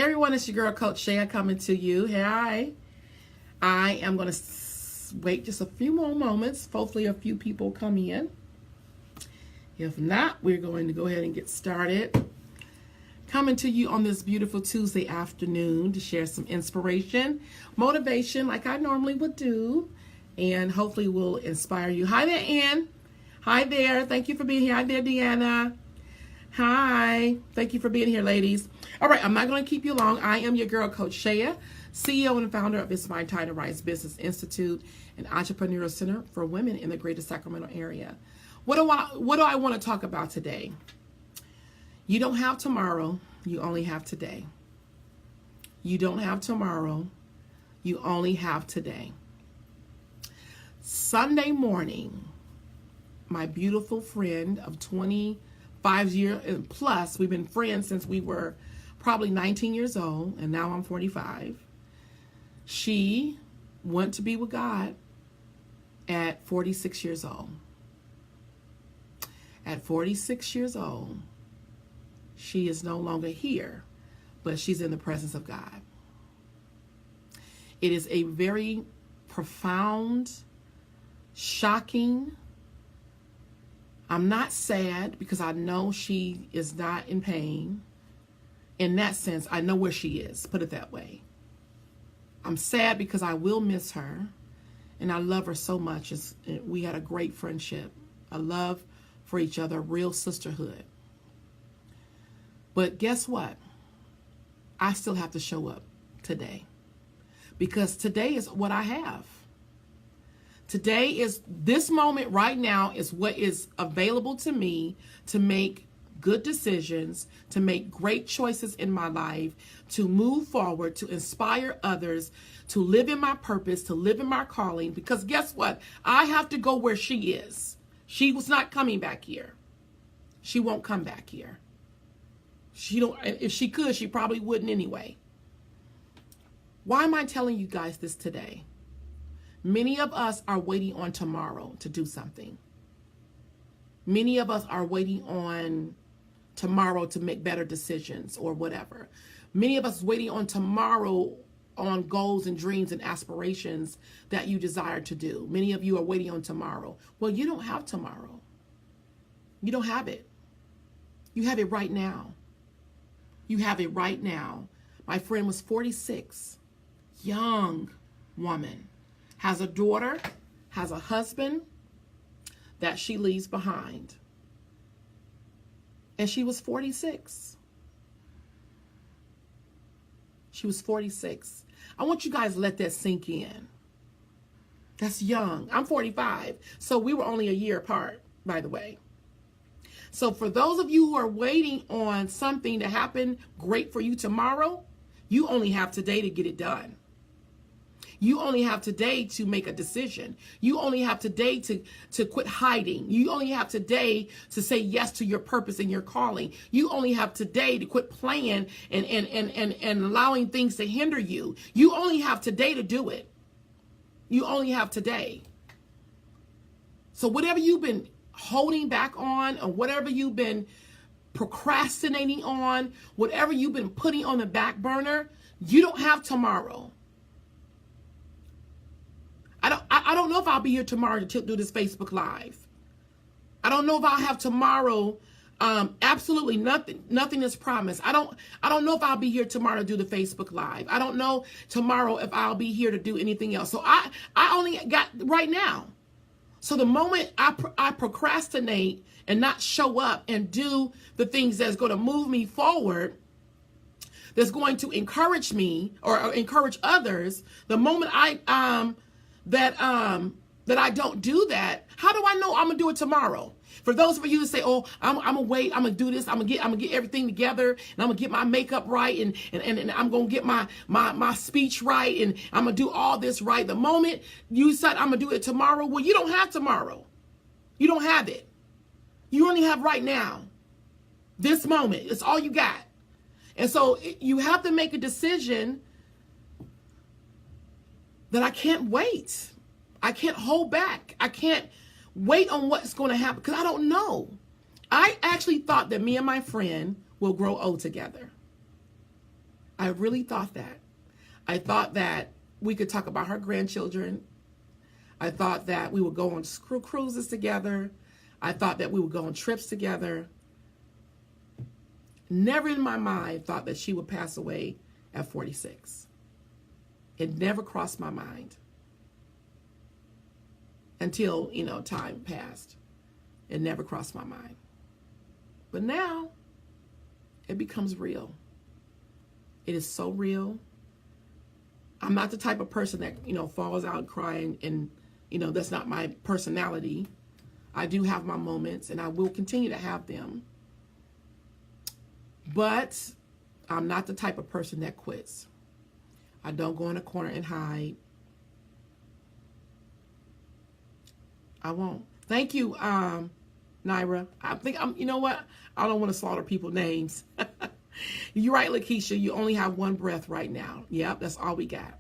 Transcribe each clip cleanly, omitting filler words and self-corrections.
Hey everyone, it's your girl Coach Shea coming to you. Hi. I am going to wait just a few more moments. Hopefully a few people come in. If not, we're going to go ahead and get started. Coming to you on this beautiful Tuesday afternoon to share some inspiration, motivation like I normally would do, and hopefully will inspire you. Hi there, Ann. Hi there. Thank you for being here. Hi there, Deanna. Hi. Thank you for being here, ladies. All right, I'm not going to keep you long. I am your girl, Coach Shea, CEO and founder of It's My Time to Rise Business Institute and Entrepreneurial Center for Women in the greater Sacramento area. What do I want to talk about today? You don't have tomorrow. You only have today. You don't have tomorrow. You only have today. Sunday morning, my beautiful friend of 25 years and plus, we've been friends since we were probably 19 years old, and now I'm 45. She went to be with God at 46 years old. At 46 years old, she is no longer here, but she's in the presence of God. It is a very profound, shocking. I'm not sad because I know she is not in pain. In that sense, I know where she is, put it that way. I'm sad because I will miss her, and I love her so much. We had a great friendship, a love for each other, real sisterhood. But guess what? I still have to show up today because today is what I have. Today is this moment right now is what is available to me to make good decisions, to make great choices in my life, to move forward, to inspire others, to live in my purpose, to live in my calling. Because guess what? I have to go where she is. She was not coming back here. She won't come back here. If she could, she probably wouldn't anyway. Why am I telling you guys this today? Many of us are waiting on tomorrow to do something. Many of us are waiting on tomorrow to make better decisions or whatever. Many of us waiting on tomorrow on goals and dreams and aspirations that you desire to do. Many of you are waiting on tomorrow. Well, you don't have tomorrow. You don't have it. You have it right now. You have it right now. My friend was 46, young woman, has a daughter, has a husband that she leaves behind. And she was 46. She was 46. I want you guys to let that sink in. That's young. I'm 45. So we were only a year apart, by the way. So for those of you who are waiting on something to happen great for you tomorrow, you only have today to get it done. You only have today to make a decision. You only have today to quit hiding. You only have today to say yes to your purpose and your calling. You only have today to quit playing and allowing things to hinder you. You only have today to do it. You only have today. So whatever you've been holding back on, or whatever you've been procrastinating on, whatever you've been putting on the back burner, you don't have tomorrow. I don't know if I'll be here tomorrow to do this Facebook Live. I don't know if I'll have tomorrow. Absolutely nothing is promised. I don't know if I'll be here tomorrow to do the Facebook Live. I don't know tomorrow if I'll be here to do anything else. So I only got right now. So the moment I procrastinate and not show up and do the things that's going to move me forward, that's going to encourage me or encourage others, the moment that I don't do that, how do I know I'm gonna do it tomorrow? For those of you who say, "Oh, I'm gonna wait, I'm gonna do this, I'm gonna get everything together, and I'm gonna get my makeup right, and I'm gonna get my speech right, and I'm gonna do all this right." The moment you said I'm gonna do it tomorrow, well, you don't have tomorrow. You don't have it. You only have right now. This moment, it's all you got. And so you have to make a decision that I can't wait. I can't hold back. I can't wait on what's going to happen because I don't know. I actually thought that me and my friend will grow old together. I really thought that. I thought that we could talk about her grandchildren. I thought that we would go on cruises together. I thought that we would go on trips together. Never in my mind thought that she would pass away at 46. It never crossed my mind until, time passed. It never crossed my mind. But now it becomes real. It is so real. I'm not the type of person that, falls out crying, and, that's not my personality. I do have my moments, and I will continue to have them. But I'm not the type of person that quits. I don't go in a corner and hide. I won't. Thank you, Naira. I think you know what? I don't want to slaughter people's names. You're right, Lakeisha. You only have one breath right now. Yep, that's all we got.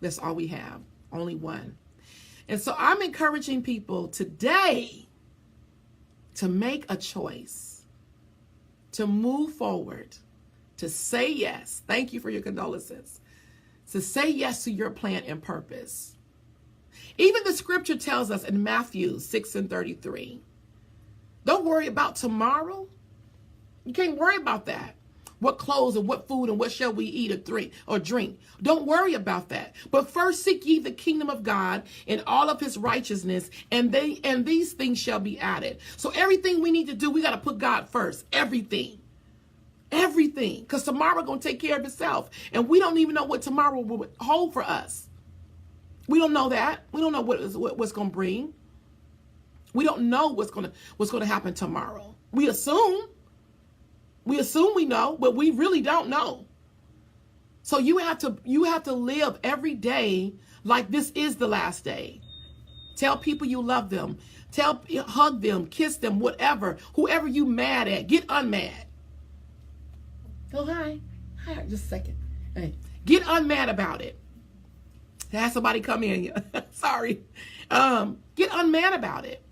That's all we have. Only one. And so I'm encouraging people today to make a choice, to move forward, to say yes. Thank you for your condolences. To say yes to your plan and purpose. Even the scripture tells us in Matthew 6:33, don't worry about tomorrow. You can't worry about that. What clothes and what food and what shall we eat or drink? Don't worry about that. But first seek ye the kingdom of God and all of his righteousness, and these things shall be added. So everything we need to do, we got to put God first. Everything. Because tomorrow going to take care of itself. And we don't even know what tomorrow will hold for us. We don't know that. We don't know what's going to bring. We don't know what's going to happen tomorrow. We assume we know, but we really don't know. So you have to live every day like this is the last day. Tell people you love them. Hug them, kiss them, whatever. Whoever you mad at, get unmad. Oh, hi. Hi, just a second. Hey, get unmad about it. Have somebody come in. Sorry. Get unmad about it.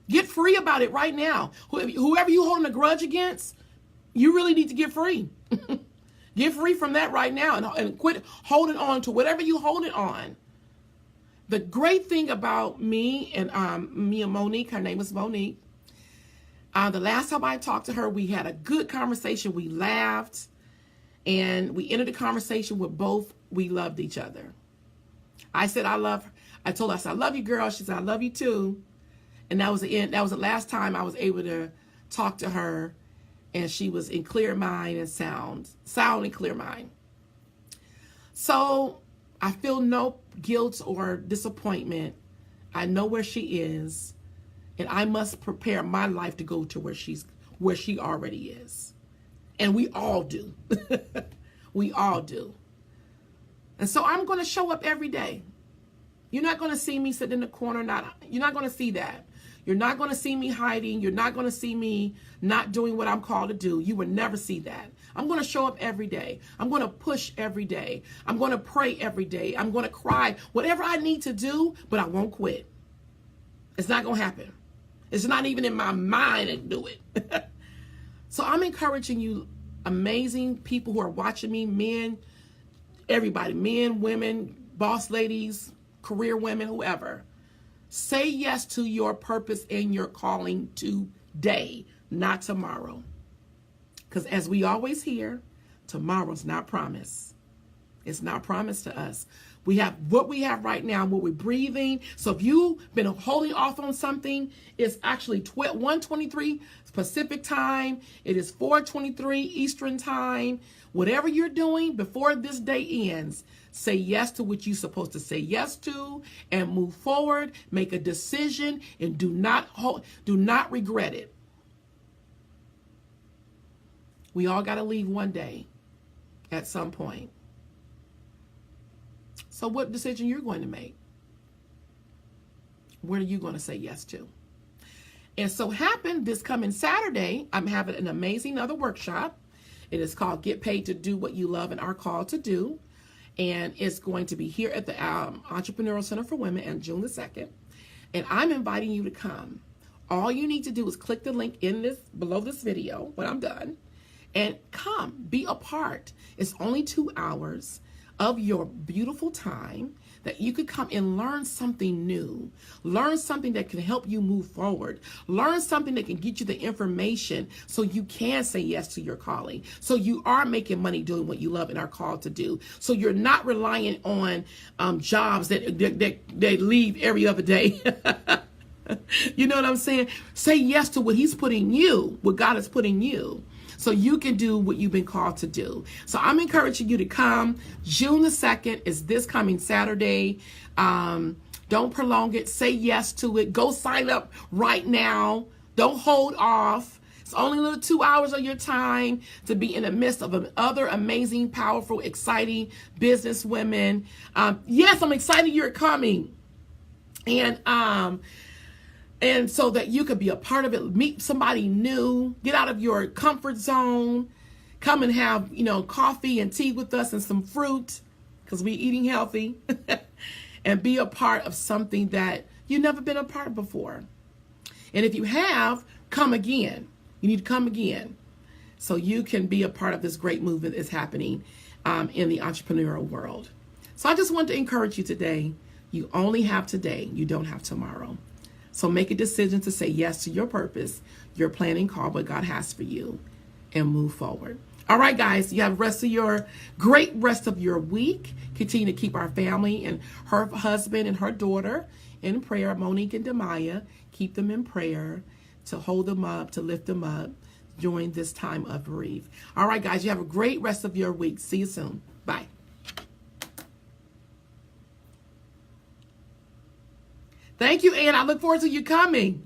Get free about it right now. Whoever you holding a grudge against, you really need to get free. Get free from that right now and quit holding on to whatever you holding on. The great thing about me and Monique, her name is Monique. The last time I talked to her, we had a good conversation. We laughed, and we ended the conversation with both. We loved each other. I said, I love her. I told her, I said, I love you, girl. She said, I love you too. And that was the end. That was the last time I was able to talk to her, and she was in clear mind and sound and clear mind. So I feel no guilt or disappointment. I know where she is, and I must prepare my life to go to where she already is. And we all do. We all do. And so I'm going to show up every day. You're not going to see me sitting in the corner. You're not going to see that. You're not going to see me hiding. You're not going to see me not doing what I'm called to do. You will never see that. I'm going to show up every day. I'm going to push every day. I'm going to pray every day. I'm going to cry. Whatever I need to do, but I won't quit. It's not going to happen. It's not even in my mind to do it. So I'm encouraging you, amazing people who are watching me, men, everybody, men, women, boss ladies, career women, whoever. Say yes to your purpose and your calling today, not tomorrow. Because as we always hear, tomorrow's not promised. It's not promised to us. We have what we have right now, what we're breathing. So if you've been holding off on something, it's actually 1:23 Pacific time. It is 4:23 Eastern time. Whatever you're doing before this day ends, say yes to what you're supposed to say yes to and move forward. Make a decision and do not regret it. We all got to leave one day at some point. So what decision you're going to make? What are you going to say yes to? And so happened this coming Saturday, I'm having an amazing other workshop. It is called Get Paid to Do What You Love and Are Called to Do. And it's going to be here at the Entrepreneurial Center for Women on June the 2nd. And I'm inviting you to come. All you need to do is click the link below this video when I'm done. and come, be a part. It's only 2 hours of your beautiful time that you could come and learn something new, learn something that can help you move forward, learn something that can get you the information so you can say yes to your calling, so you are making money doing what you love and are called to do, so you're not relying on jobs that leave every other day. You know what I'm saying? Say yes to what he's putting you, what God has put in you, so you can do what you've been called to do. So I'm encouraging you to come. June the 2nd is this coming Saturday. Don't prolong it. Say yes to it. Go sign up right now. Don't hold off. It's only a little 2 hours of your time to be in the midst of other amazing, powerful, exciting business women. Yes, I'm excited you're coming. And so that you could be a part of it, meet somebody new, get out of your comfort zone, come and have, coffee and tea with us and some fruit, because we're eating healthy, and be a part of something that you've never been a part of before. And if you have, come again. You need to come again so you can be a part of this great movement that's happening in the entrepreneurial world. So I just want to encourage you today. You only have today. You don't have tomorrow. So make a decision to say yes to your purpose, your plan and call, what God has for you, and move forward. All right, guys, you have great rest of your week. Continue to keep our family and her husband and her daughter in prayer, Monique and Demaya. Keep them in prayer, to hold them up, to lift them up during this time of bereave. All right, guys, you have a great rest of your week. See you soon. Bye. Thank you, Ann. I look forward to you coming.